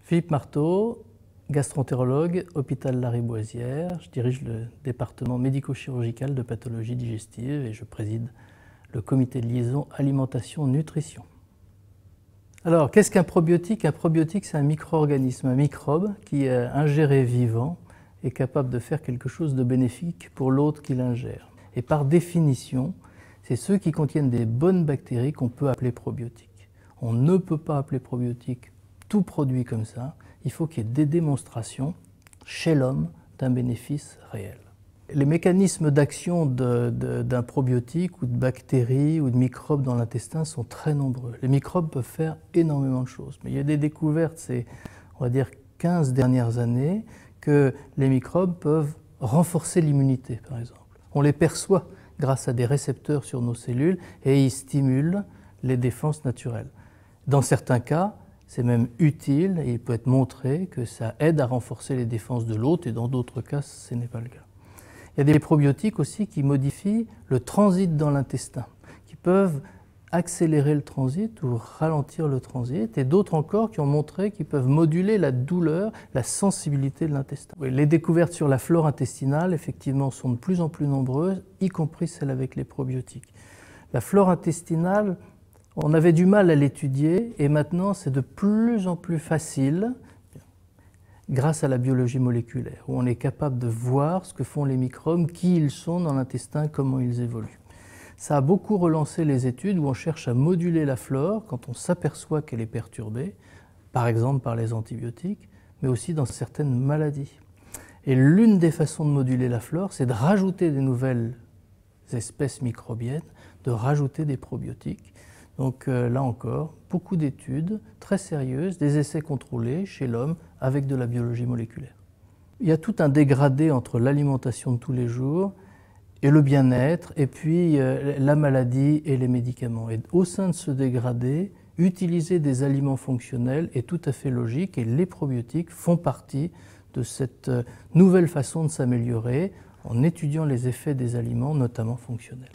Philippe Marteau, gastroentérologue, hôpital Lariboisière. Je dirige le département médico-chirurgical de pathologie digestive et je préside le comité de liaison alimentation-nutrition. Alors, qu'est-ce qu'un probiotique? Un probiotique, c'est un micro-organisme, un microbe qui, ingéré vivant, est capable de faire quelque chose de bénéfique pour l'hôte qui l'ingère. Et par définition, c'est ceux qui contiennent des bonnes bactéries qu'on peut appeler probiotiques. On ne peut pas appeler probiotique tout produit comme ça. Il faut qu'il y ait des démonstrations chez l'homme d'un bénéfice réel. Les mécanismes d'action d'un probiotique ou de bactéries ou de microbes dans l'intestin sont très nombreux. Les microbes peuvent faire énormément de choses. Mais il y a des découvertes ces, on va dire, 15 dernières années que les microbes peuvent renforcer l'immunité, par exemple. On les perçoit grâce à des récepteurs sur nos cellules et ils stimulent les défenses naturelles. Dans certains cas, c'est même utile et il peut être montré que ça aide à renforcer les défenses de l'hôte et dans d'autres cas, ce n'est pas le cas. Il y a des probiotiques aussi qui modifient le transit dans l'intestin, qui peuvent accélérer le transit ou ralentir le transit, et d'autres encore qui ont montré qu'ils peuvent moduler la douleur, la sensibilité de l'intestin. Les découvertes sur la flore intestinale, effectivement, sont de plus en plus nombreuses, y compris celles avec les probiotiques. La flore intestinale, on avait du mal à l'étudier et maintenant c'est de plus en plus facile grâce à la biologie moléculaire, où on est capable de voir ce que font les microbes, qui ils sont dans l'intestin, comment ils évoluent. Ça a beaucoup relancé les études où on cherche à moduler la flore quand on s'aperçoit qu'elle est perturbée, par exemple par les antibiotiques, mais aussi dans certaines maladies. Et l'une des façons de moduler la flore, c'est de rajouter des nouvelles espèces microbiennes, de rajouter des probiotiques. Donc là encore, beaucoup d'études très sérieuses, des essais contrôlés chez l'homme avec de la biologie moléculaire. Il y a tout un dégradé entre l'alimentation de tous les jours et le bien-être, et puis la maladie et les médicaments. Et au sein de ce dégradé, utiliser des aliments fonctionnels est tout à fait logique et les probiotiques font partie de cette nouvelle façon de s'améliorer en étudiant les effets des aliments, notamment fonctionnels.